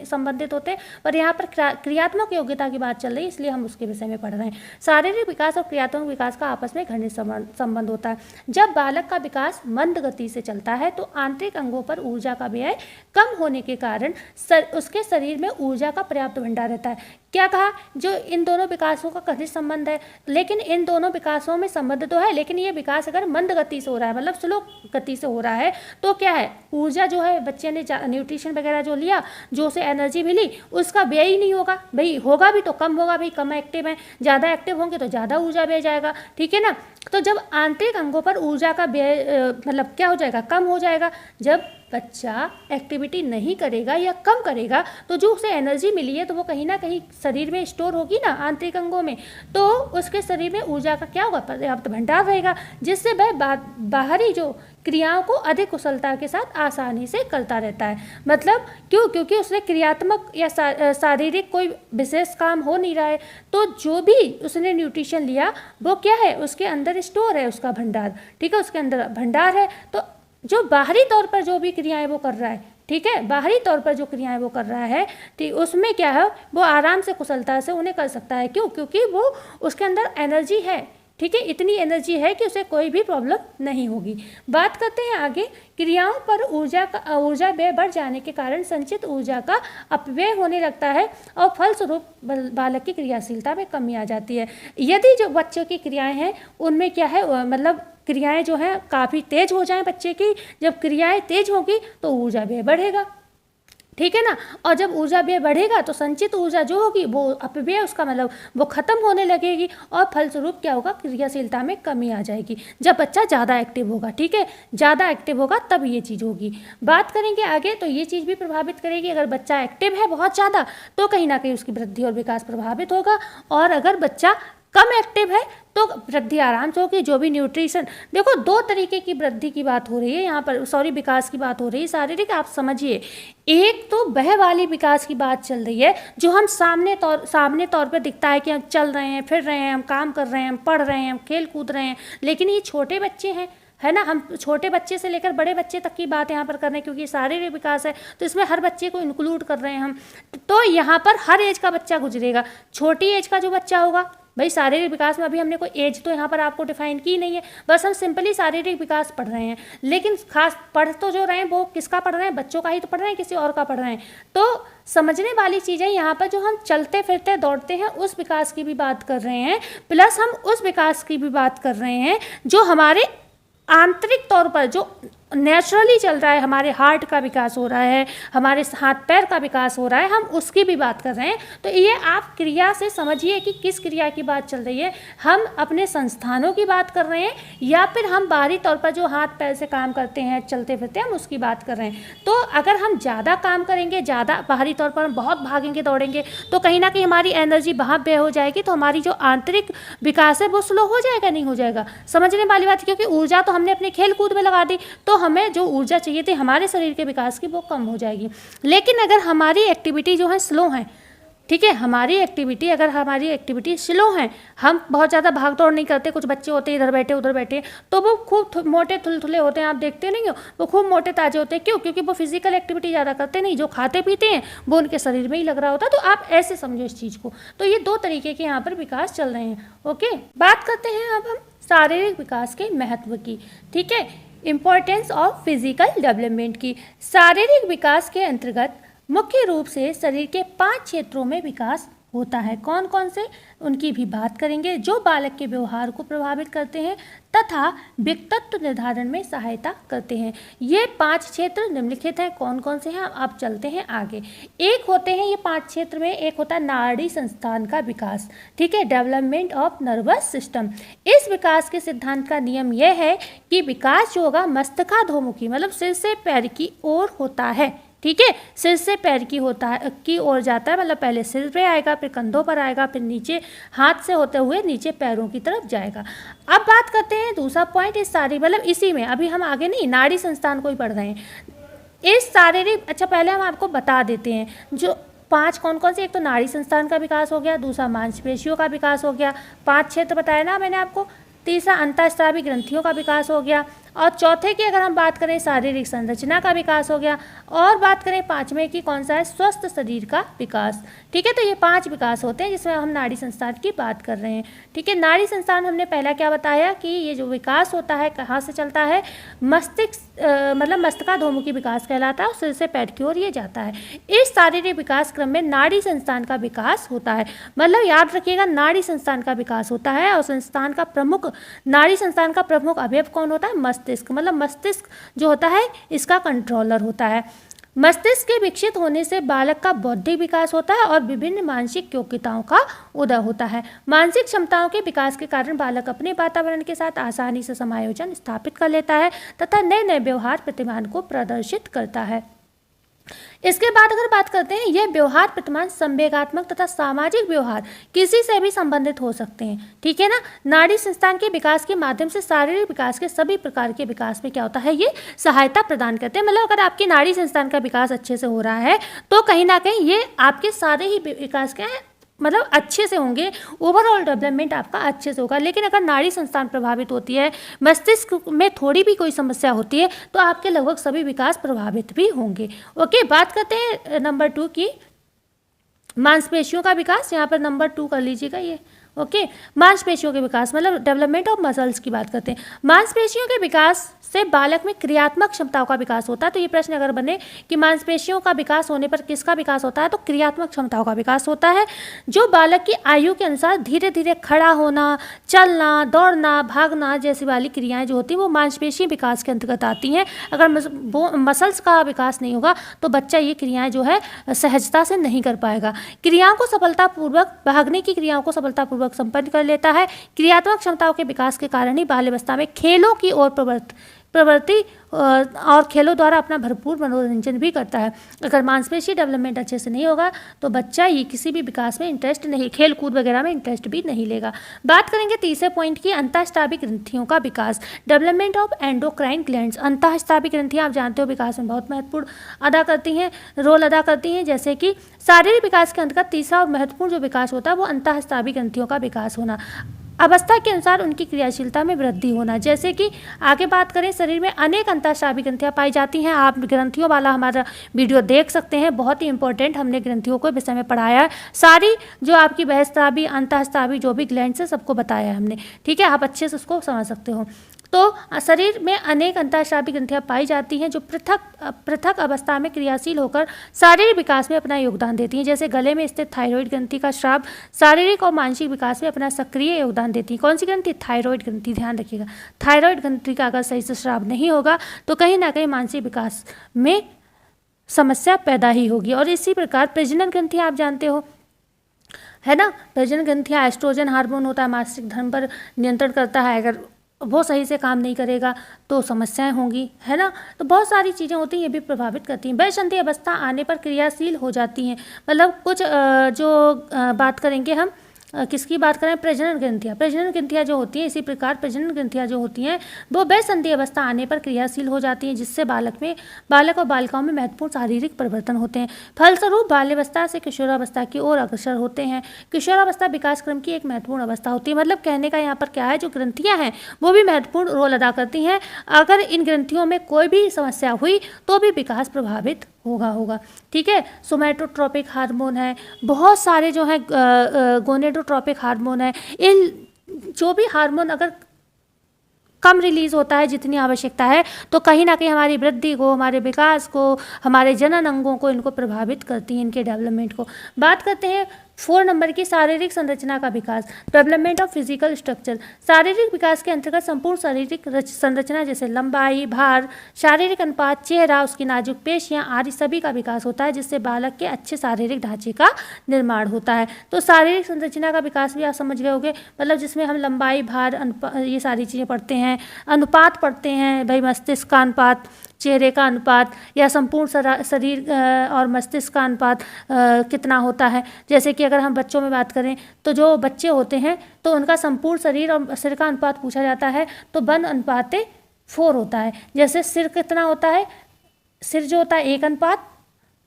संबंधित होते हैं, पर यहाँ पर क्रियात्मक योग्यता की बात चल रही है इसलिए हम उसके विषय में पढ़ रहे हैं। शारीरिक विकास और क्रियात्मक विकास का आपस में घनिष्ठ संबंध होता है। जब बालक का विकास मंद गति से चलता है तो आंतरिक अंगों पर ऊर्जा का व्यय कम होने के कारण उसके शरीर में ऊर्जा का पर्याप्त भंडार रहता है। क्या कहा, जो इन दोनों विकासों का घनिष्ठ संबंध है, लेकिन इन दोनों विकासों में संबंध तो है, लेकिन ये विकास अगर मंद गति से हो रहा है, मतलब स्लो गति से हो रहा है, तो क्या है, ऊर्जा जो है बच्चे ने न्यूट्रिशन वगैरह जो लिया, जो उसे एनर्जी मिली, उसका व्यय ही नहीं होगा। भाई होगा भी तो कम होगा, भाई कम एक्टिव है, ज़्यादा एक्टिव होंगे तो ज़्यादा ऊर्जा व्यय जाएगा। ठीक है ना, तो जब आंतरिक अंगों पर ऊर्जा का व्यय मतलब क्या हो जाएगा, कम हो जाएगा। जब बच्चा एक्टिविटी नहीं करेगा या कम करेगा तो जो उसे एनर्जी मिली है तो वो कहीं ना कहीं शरीर में स्टोर होगी ना, आंतरिक अंगों में, तो उसके शरीर में ऊर्जा का क्या होगा, पर्याप्त भंडार रहेगा, जिससे वह बाहरी जो क्रियाओं को अधिक कुशलता के साथ आसानी से करता रहता है। मतलब क्यों, क्योंकि उसने क्रियात्मक या शारीरिक कोई विशेष काम हो नहीं रहा है, तो जो भी उसने न्यूट्रिशन लिया वो क्या है, उसके अंदर स्टोर है, उसका भंडार। ठीक है, उसके अंदर भंडार है, तो जो बाहरी तौर पर जो भी क्रियाएं वो कर रहा है, ठीक है, बाहरी तौर पर जो क्रियाएं वो कर रहा है, ठीक, उसमें क्या है, वो आराम से कुशलता से उन्हें कर सकता है। क्यों, क्योंकि वो उसके अंदर एनर्जी है। ठीक है, इतनी एनर्जी है कि उसे कोई भी प्रॉब्लम नहीं होगी। बात करते हैं आगे, क्रियाओं पर ऊर्जा व्यय बढ़ जाने के कारण संचित ऊर्जा का अपव्यय होने लगता है और फलस्वरूप बालक की क्रियाशीलता में कमी आ जाती है। यदि जो बच्चों की क्रियाएं हैं उनमें क्या है, मतलब क्रियाएं जो हैं काफ़ी तेज हो जाएं बच्चे की, जब क्रियाएं तेज होगी तो ऊर्जा व्यय बढ़ेगा। ठीक है ना, और जब ऊर्जा व्यय बढ़ेगा तो संचित ऊर्जा जो होगी वो अपव्यय, उसका मतलब वो खत्म होने लगेगी और फलस्वरूप क्या होगा, क्रियाशीलता में कमी आ जाएगी जब बच्चा ज़्यादा एक्टिव होगा। ठीक है, ज़्यादा एक्टिव होगा तब ये चीज़ होगी। बात करेंगे आगे, तो ये चीज़ भी प्रभावित करेगी, अगर बच्चा एक्टिव है बहुत ज़्यादा तो कहीं ना कहीं उसकी वृद्धि और विकास प्रभावित होगा, और अगर बच्चा कम एक्टिव है तो वृद्धि आराम से होगी। जो भी न्यूट्रिशन, देखो दो तरीके की वृद्धि की बात हो रही है यहाँ पर, सॉरी विकास की बात हो रही है शारीरिक, आप समझिए। एक तो वह वाली विकास की बात चल रही है जो हम सामने तौर पर दिखता है कि हम चल रहे हैं, फिर रहे हैं, हम काम कर रहे हैं, हम पढ़ रहे हैं, हम खेल कूद रहे हैं, लेकिन ये छोटे बच्चे हैं, है ना। हम छोटे बच्चे से लेकर बड़े बच्चे तक की बात यहाँ पर कर रहे हैं, क्योंकि शारीरिक विकास है तो इसमें हर बच्चे को इंक्लूड कर रहे हैं हम। तो यहाँ पर हर एज का बच्चा गुजरेगा। छोटी एज का जो बच्चा होगा, भाई शारीरिक विकास में अभी हमने कोई एज तो यहाँ पर आपको डिफाइन की नहीं है, बस हम सिंपली शारीरिक विकास पढ़ रहे हैं। लेकिन खास पढ़ तो जो रहे हैं वो किसका पढ़ रहे हैं, बच्चों का ही तो पढ़ रहे हैं, किसी और का पढ़ रहे हैं। तो समझने वाली चीज़ है यहाँ पर, जो हम चलते फिरते दौड़ते हैं उस विकास की भी बात कर रहे हैं, प्लस हम उस विकास की भी बात कर रहे हैं जो हमारे आंतरिक तौर पर जो नेचुरली चल रहा है। हमारे हार्ट का विकास हो रहा है, हमारे हाथ पैर का विकास हो रहा है, हम उसकी भी बात कर रहे हैं। तो ये आप क्रिया से समझिए कि किस क्रिया की बात चल रही है। हम अपने संस्थानों की बात कर रहे हैं या फिर हम बाहरी तौर पर जो हाथ पैर से काम करते हैं, चलते फिरते हैं, हम उसकी बात कर रहे हैं। तो अगर हम ज़्यादा काम करेंगे, ज़्यादा बाहरी तौर पर हम बहुत भागेंगे दौड़ेंगे, तो कहीं ना कहीं हमारी एनर्जी वहाँ व्यय हो जाएगी, तो हमारी जो आंतरिक विकास है वो स्लो हो जाएगा, नहीं हो जाएगा। समझने वाली बात, क्योंकि ऊर्जा तो हमने अपने खेल कूद में लगा दी, तो हमें जो ऊर्जा चाहिए थी हमारे शरीर के विकास की वो कम हो जाएगी। लेकिन अगर हमारी एक्टिविटी जो है स्लो है, ठीक है, हमारी एक्टिविटी स्लो है, हम बहुत ज़्यादा भाग दौड़ नहीं करते, कुछ बच्चे होते हैं इधर बैठे उधर बैठे, तो वो खूब मोटे थुलथुले होते हैं, आप देखते नहीं हो, वो खूब मोटे ताजे होते हैं। क्यों? क्योंकि वो फिजिकल एक्टिविटी ज़्यादा करते नहीं, जो खाते पीते हैं वो उनके शरीर में ही लग रहा होता है। तो आप ऐसे समझो इस चीज़ को। तो ये दो तरीके के यहाँ पर विकास चल रहे हैं। ओके, बात करते हैं अब हम शारीरिक विकास के महत्व की। ठीक है, इम्पोर्टेंस ऑफ फिजिकल डेवलपमेंट की। शारीरिक विकास के अंतर्गत मुख्य रूप से शरीर के 5 क्षेत्रों में विकास होता है। कौन कौन से, उनकी भी बात करेंगे, जो बालक के व्यवहार को प्रभावित करते हैं तथा व्यक्तित्व निर्धारण में सहायता करते हैं। ये 5 क्षेत्र निम्नलिखित हैं। कौन कौन से हैं, आप चलते हैं आगे। एक होते हैं ये 5 क्षेत्र में, एक होता है नाड़ी संस्थान का विकास। ठीक है, डेवलपमेंट ऑफ नर्वस सिस्टम। इस विकास के सिद्धांत का नियम यह है कि विकास जो होगा मस्तकाधोमुखी, मतलब सिर से पैर की ओर होता है। ठीक है, सिर से पैर की ओर जाता है, मतलब पहले सिर पे आएगा, फिर कंधों पर आएगा, फिर नीचे हाथ से होते हुए नीचे पैरों की तरफ जाएगा। अब बात करते हैं दूसरा पॉइंट, इस सारी मतलब इसी में, अभी हम आगे नहीं नाड़ी संस्थान को ही पढ़ रहे हैं। इस शारीरिक, अच्छा पहले हम आपको बता देते हैं जो 5 कौन कौन से। एक तो नाड़ी संस्थान का विकास हो गया, दूसरा मांसपेशियों का विकास हो गया, 5 क्षेत्र बताया ना मैंने आपको। तीसरा अंतःस्रावी ग्रंथियों का विकास हो गया, और चौथे की अगर हम बात करें शारीरिक संरचना का विकास हो गया, और बात करें 5वें की कौन सा है, स्वस्थ शरीर का विकास। ठीक है, तो ये 5 विकास होते हैं जिसमें हम नाड़ी संस्थान की बात कर रहे हैं। ठीक है, नाड़ी संस्थान हमने पहला क्या बताया कि ये जो विकास होता है कहाँ से चलता है, मस्तिष्क मतलब मस्तकाधोमुखी विकास कहलाता है, और सिर से पैर की ओर ये जाता है। इस शारीरिक विकास क्रम में नाड़ी संस्थान का विकास होता है, मतलब याद रखिएगा नाड़ी संस्थान का विकास होता है। और नाड़ी संस्थान का प्रमुख अवयव कौन होता है, मस्तिष्क, मतलब मस्तिष्क जो होता है इसका कंट्रोलर होता है। मस्तिष्क के विकसित होने से बालक का बौद्धिक विकास होता है और विभिन्न मानसिक योग्यताओं का उदय होता है। मानसिक क्षमताओं के विकास के कारण बालक अपने वातावरण के साथ आसानी से समायोजन स्थापित कर लेता है तथा नए नए व्यवहार प्रतिमान को प्रदर्शित करता है। इसके बाद अगर बात करते हैं, यह व्यवहार प्रतिमान संवेगात्मक तथा सामाजिक व्यवहार किसी से भी संबंधित हो सकते हैं। ठीक है ना, नाड़ी संस्थान के विकास के माध्यम से शारीरिक विकास के सभी प्रकार के विकास में क्या होता है, ये सहायता प्रदान करते हैं। मतलब अगर आपकी नाड़ी संस्थान का विकास अच्छे से हो रहा है तो कहीं ना कहीं ये आपके सारे ही विकास के मतलब अच्छे से होंगे, ओवरऑल डेवलपमेंट आपका अच्छे से होगा। लेकिन अगर नाड़ी संस्थान प्रभावित होती है, मस्तिष्क में थोड़ी भी कोई समस्या होती है, तो आपके लगभग सभी विकास प्रभावित भी होंगे। ओके, बात करते हैं नंबर 2 की, मांसपेशियों का विकास। यहाँ पर नंबर 2 कर लीजिएगा ये। ओके, मांसपेशियों के विकास मतलब डेवलपमेंट ऑफ मसल्स की बात करते हैं। मांसपेशियों के विकास से बालक में क्रियात्मक क्षमताओं का विकास होता है। तो ये प्रश्न अगर बने कि मांसपेशियों का विकास होने पर किसका विकास होता है, तो क्रियात्मक क्षमताओं का विकास होता है, जो बालक की आयु के अनुसार धीरे धीरे खड़ा होना, चलना, दौड़ना, भागना जैसी वाली क्रियाएं जो होती हैं वो मांसपेशी विकास के अंतर्गत आती हैं। अगर मसल्स का विकास नहीं होगा तो बच्चा ये क्रियाएं जो है सहजता से नहीं कर पाएगा। क्रियाओं को सफलतापूर्वक, भागने की क्रियाओं को सफलतापूर्वक संपन्न कर लेता है। क्रियात्मक क्षमताओं के विकास के कारण ही बाल्यावस्था में खेलों की ओर प्रवृत्ति और खेलों द्वारा अपना भरपूर मनोरंजन भी करता है। अगर मांसपेशी डेवलपमेंट अच्छे से नहीं होगा तो बच्चा ये किसी भी विकास में इंटरेस्ट नहीं, खेल कूद वगैरह में इंटरेस्ट भी नहीं लेगा। बात करेंगे तीसरे पॉइंट की, अंतःस्रावी ग्रंथियों का विकास, डेवलपमेंट ऑफ एंडोक्राइन ग्लैंड्स। अंतःस्रावी ग्रंथियां आप जानते हो विकास में बहुत महत्वपूर्ण रोल अदा करती हैं। जैसे कि शारीरिक विकास के अंतर्गत तीसरा और महत्वपूर्ण जो विकास होता है वो अंतःस्रावी ग्रंथियों का विकास होना, अवस्था के अनुसार उनकी क्रियाशीलता में वृद्धि होना। जैसे कि आगे बात करें, शरीर में अनेक अंतःस्रावी ग्रंथियां पाई जाती हैं। आप ग्रंथियों वाला हमारा वीडियो देख सकते हैं, बहुत ही इंपॉर्टेंट, हमने ग्रंथियों को विषय में पढ़ाया है। सारी जो आपकी बहिस्रावी अंतःस्रावी जो भी ग्लैंड्स है सबको बताया है हमने, ठीक है, आप अच्छे से उसको समझ सकते हो। तो शरीर में अनेक अंतःस्रावी ग्रंथियां पाई जाती हैं जो पृथक अवस्था में क्रियाशील होकर शारीरिक विकास में अपना योगदान देती हैं। जैसे गले में स्थित थायराइड ग्रंथि का स्राव शारीरिक और मानसिक विकास में अपना सक्रिय योगदान देती है। कौन सी ग्रंथि? थायराइड ग्रंथि, ध्यान रखिएगा। थायराइड ग्रंथि का अगर सही से स्राव नहीं होगा तो कहीं ना कहीं मानसिक विकास में समस्या पैदा ही होगी। और इसी प्रकार प्रजनन ग्रंथि आप जानते हो, है ना, प्रजनन ग्रंथियाँ एस्ट्रोजन हार्मोन होता है, मासिक धर्म पर नियंत्रण करता है। अगर वो सही से काम नहीं करेगा तो समस्याएं होंगी, है ना। तो बहुत सारी चीज़ें होती हैं, ये भी प्रभावित करती हैं। वयसंधि अवस्था आने पर क्रियाशील हो जाती हैं, मतलब कुछ बात करेंगे हम किसकी बात करें, प्रजनन ग्रंथियाँ जो होती हैं, इसी प्रकार प्रजनन ग्रंथियाँ जो होती हैं वो वयसंधि अवस्था आने पर क्रियाशील हो जाती हैं, जिससे बालक और बालिकाओं में महत्वपूर्ण शारीरिक परिवर्तन होते हैं। फलस्वरूप बाल्यावस्था से किशोरावस्था की ओर अग्रसर होते हैं। किशोरावस्था विकास क्रम की एक महत्वपूर्ण अवस्था होती है। मतलब कहने का यहाँ पर क्या है, जो ग्रंथियाँ हैं वो भी महत्वपूर्ण रोल अदा करती हैं। अगर इन ग्रंथियों में कोई भी समस्या हुई तो भी विकास प्रभावित होगा, ठीक है। सोमैटोट्रोपिक हार्मोन है, बहुत सारे जो है गोनेडोट्रोपिक हार्मोन है। इन जो भी हार्मोन अगर कम रिलीज होता है जितनी आवश्यकता है तो कहीं ना कहीं हमारी वृद्धि को, हमारे विकास को, हमारे जनन अंगों को इनको प्रभावित करती हैं, इनके डेवलपमेंट को। बात करते हैं 4 नंबर की, शारीरिक संरचना का विकास, डेवलपमेंट ऑफ फिजिकल स्ट्रक्चर। शारीरिक विकास के अंतर्गत संपूर्ण शारीरिक संरचना जैसे लंबाई, भार, शारीरिक अनुपात, चेहरा, उसकी नाजुक पेशियां आदि सभी का विकास होता है, जिससे बालक के अच्छे शारीरिक ढांचे का निर्माण होता है। तो शारीरिक संरचना का विकास भी आप समझ गए होंगे, मतलब जिसमें हम लंबाई, भार, ये सारी चीज़ें पढ़ते हैं, अनुपात पढ़ते हैं भाई, मस्तिष्क का अनुपात, चेहरे का अनुपात, या संपूर्ण शरीर और मस्तिष्क का अनुपात कितना होता है। जैसे कि अगर हम बच्चों में बात करें तो जो बच्चे होते हैं तो उनका संपूर्ण शरीर और सिर का अनुपात पूछा जाता है तो 1:4 होता है। जैसे सिर कितना होता है, सिर जो होता है 1 अनुपात,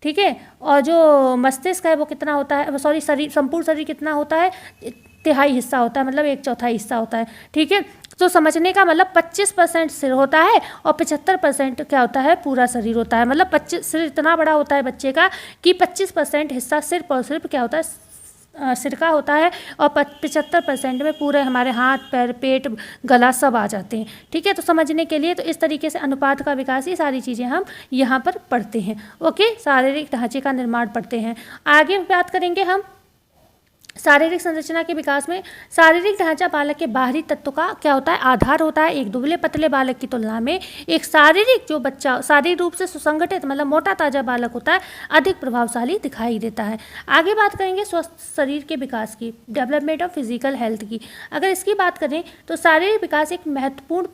ठीक है, और जो मस्तिष्क है वो कितना होता है, सॉरी शरीर, संपूर्ण शरीर कितना होता है, 1/3 हिस्सा होता है, मतलब 1/4 हिस्सा होता है, ठीक है। तो समझने का मतलब 25% सिर होता है और 75% क्या होता है, पूरा शरीर होता है। मतलब 25 सिर इतना बड़ा होता है बच्चे का कि 25% हिस्सा सिर्फ और सिर्फ क्या होता है, सिर का होता है, और 75% में पूरे हमारे हाथ, पैर, पेट, गला सब आ जाते हैं, ठीक है। तो समझने के लिए तो इस तरीके से अनुपात का विकास, ये सारी चीज़ें हम यहाँ पर पढ़ते हैं, ओके। शारीरिक ढांचे का निर्माण पढ़ते हैं। आगे बात करेंगे हम शारीरिक संरचना के विकास में। शारीरिक ढांचा बालक के बाहरी तत्व का क्या होता है, आधार होता है। एक दुबले पतले बालक की तुलना में एक शारीरिक जो बच्चा शारीरिक रूप से सुसंगठित मतलब मोटा ताजा बालक होता है अधिक प्रभावशाली दिखाई देता है। आगे बात करेंगे स्वस्थ शरीर के विकास की, डेवलपमेंट ऑफ फिजिकल हेल्थ की। अगर इसकी बात करें तो शारीरिक विकास एक महत्वपूर्ण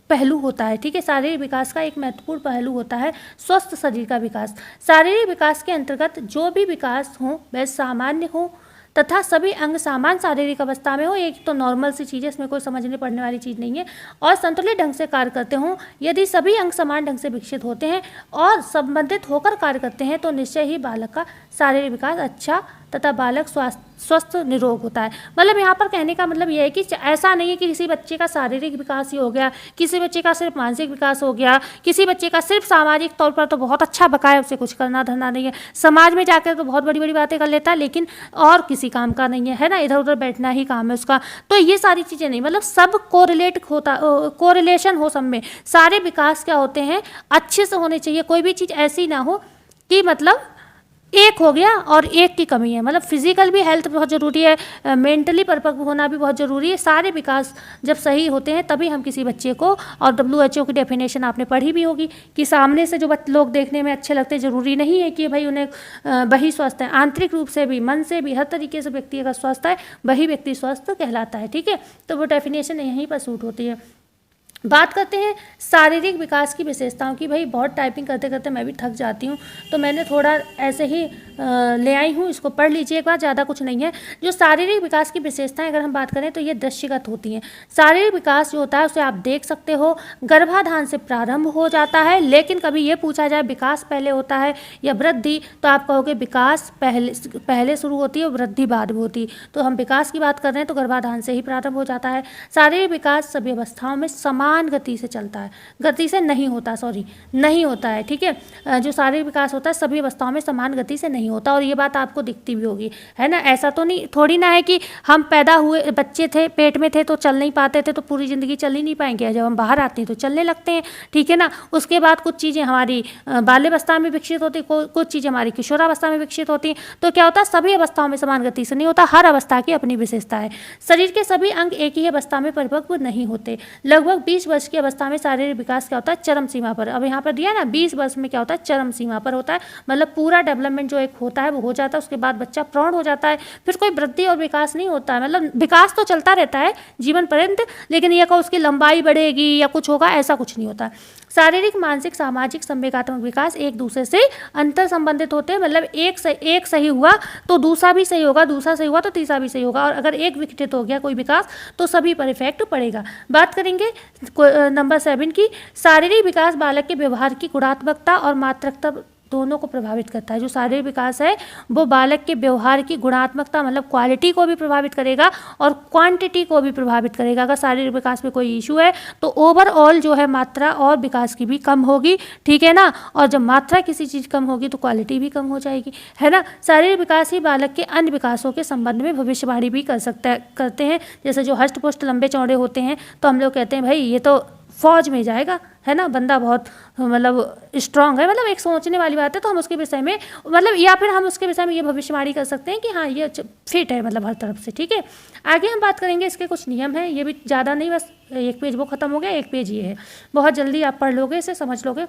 पहलू होता है, ठीक है। शारीरिक विकास का एक महत्वपूर्ण पहलू होता है स्वस्थ शरीर का विकास। शारीरिक विकास के अंतर्गत जो भी विकास हो वह सामान्य हो तथा सभी अंग समान शारीरिक अवस्था में हो, एक तो नॉर्मल सी चीज़ है, इसमें कोई समझने पड़ने वाली चीज़ नहीं है, और संतुलित ढंग से कार्य करते हों। यदि सभी अंग समान ढंग से विकसित होते हैं और संबंधित होकर कार्य करते हैं तो निश्चय ही बालक का शारीरिक विकास अच्छा तथा बालक स्वस्थ निरोग होता है। मतलब यहाँ पर कहने का मतलब यह है कि ऐसा नहीं है कि किसी बच्चे का शारीरिक विकास ही हो गया, किसी बच्चे का सिर्फ मानसिक विकास हो गया, किसी बच्चे का सिर्फ सामाजिक तौर पर तो बहुत अच्छा बकाया, उसे कुछ करना धरना नहीं है, समाज में जाकर तो बहुत बड़ी बड़ी बातें कर लेता है लेकिन और किसी काम का नहीं है ना, इधर उधर बैठना ही काम है उसका। तो ये सारी चीज़ें नहीं, मतलब सब कोरिलेशन हो सब में, सारे विकास क्या होते हैं अच्छे से होने चाहिए। कोई भी चीज़ ऐसी ना हो कि मतलब एक हो गया और एक की कमी है। मतलब फिजिकल भी हेल्थ बहुत ज़रूरी है, मेंटली परिपक्व होना भी बहुत ज़रूरी है। सारे विकास जब सही होते हैं तभी हम किसी बच्चे को, और WHO की डेफिनेशन आपने पढ़ी भी होगी कि सामने से जो लोग देखने में अच्छे लगते हैं ज़रूरी नहीं है कि भाई उन्हें वही स्वस्थ है, आंतरिक रूप से भी, मन से भी, हर तरीके से व्यक्ति अगर स्वस्थ है वही व्यक्ति स्वस्थ कहलाता है, ठीक है। तो वो डेफिनेशन यहीं पर सूट होती है। बात करते हैं शारीरिक विकास की विशेषताओं की। भाई बहुत टाइपिंग करते करते मैं भी थक जाती हूँ, तो मैंने थोड़ा ऐसे ही ले आई हूँ, इसको पढ़ लीजिए एक बार, ज़्यादा कुछ नहीं है। जो शारीरिक विकास की विशेषताएं अगर हम बात करें तो ये दृश्यगत होती हैं। शारीरिक विकास जो होता है उसे आप देख सकते हो, गर्भाधान से प्रारंभ हो जाता है। लेकिन कभी ये पूछा जाए विकास पहले होता है या वृद्धि, तो आप कहोगे विकास पहले शुरू होती है और वृद्धि बाद में होती है। तो हम विकास की बात कर रहे हैं तो गर्भाधान से ही प्रारंभ हो जाता है। शारीरिक विकास सभी अवस्थाओं में समान गति से चलता है, गति से नहीं होता, नहीं होता है, ठीक है। जो शारीरिक विकास होता है सभी अवस्थाओं में समान गति से नहीं होता, और ये बात आपको दिखती भी होगी, है ना। ऐसा तो नहीं, थोड़ी ना है कि हम पैदा हुए बच्चे थे, पेट में थे तो चल नहीं पाते थे तो पूरी ज़िंदगी चल ही नहीं पाएंगे, जब हम बाहर आते हैं तो चलने लगते हैं, ठीक है ना। उसके बाद कुछ चीज़ें हमारी बाल्यावस्था में विकसित होती, कुछ चीज़ें हमारी किशोरावस्था में विकसित होती हैं। तो क्या होता है, सभी अवस्थाओं में समान गति से नहीं होता, हर अवस्था की अपनी विशेषता है। शरीर के सभी अंग एक ही अवस्था में परिपक्व नहीं होते। लगभग 20 वर्ष की अवस्था में शारीरिक विकास क्या होता है, चरम सीमा पर। अब यहाँ पर दिया ना 20 वर्ष में क्या होता है, चरम सीमा पर होता है, मतलब पूरा डेवलपमेंट जो एक होता है वो हो जाता है। उसके बाद बच्चा प्रौढ़ हो जाता है, फिर कोई वृद्धि और विकास नहीं होता है, मतलब विकास तो चलता रहता है जीवन पर्यंत, लेकिन यह का उसकी लंबाई बढ़ेगी या कुछ होगा, ऐसा कुछ नहीं होता। शारीरिक, मानसिक, सामाजिक, संवेगात्मक विकास एक दूसरे से अंतर संबंधित होते हैं, मतलब एक सही हुआ तो दूसरा भी सही होगा, दूसरा सही हुआ तो तीसरा भी सही होगा, और अगर एक विकसित हो गया कोई विकास तो सभी पर इफेक्ट पड़ेगा। बात करेंगे नंबर 7 की। शारीरिक विकास बालक के व्यवहार की गुणात्मकता और मात्रात्मकता दोनों को प्रभावित करता है। जो शारीरिक विकास है वो बालक के व्यवहार की गुणात्मकता मतलब क्वालिटी को भी प्रभावित करेगा और क्वांटिटी को भी प्रभावित करेगा। अगर शारीरिक विकास में कोई इशू है तो ओवरऑल जो है मात्रा और विकास की भी कम होगी, ठीक है ना। और जब मात्रा किसी चीज़ कम होगी तो क्वालिटी भी कम हो जाएगी, है ना। शारीरिक विकास ही बालक के अन्य विकासों के संबंध में भविष्यवाणी भी करते हैं। जैसे जो हष्ट पुष्ट लंबे चौड़े होते हैं तो हम लोग कहते हैं भाई ये तो फौज में जाएगा, है ना, बंदा बहुत मतलब स्ट्रांग है, मतलब एक सोचने वाली बात है। तो हम उसके विषय में मतलब, या फिर हम उसके विषय में ये भविष्यवाणी कर सकते हैं कि हाँ ये फिट है, मतलब हर तरफ से, ठीक है। आगे हम बात करेंगे, इसके कुछ नियम हैं, ये भी ज़्यादा नहीं, बस एक पेज वो खत्म हो गया, एक पेज ये है, बहुत जल्दी आप पढ़ लोगे, इसे समझ लोगे।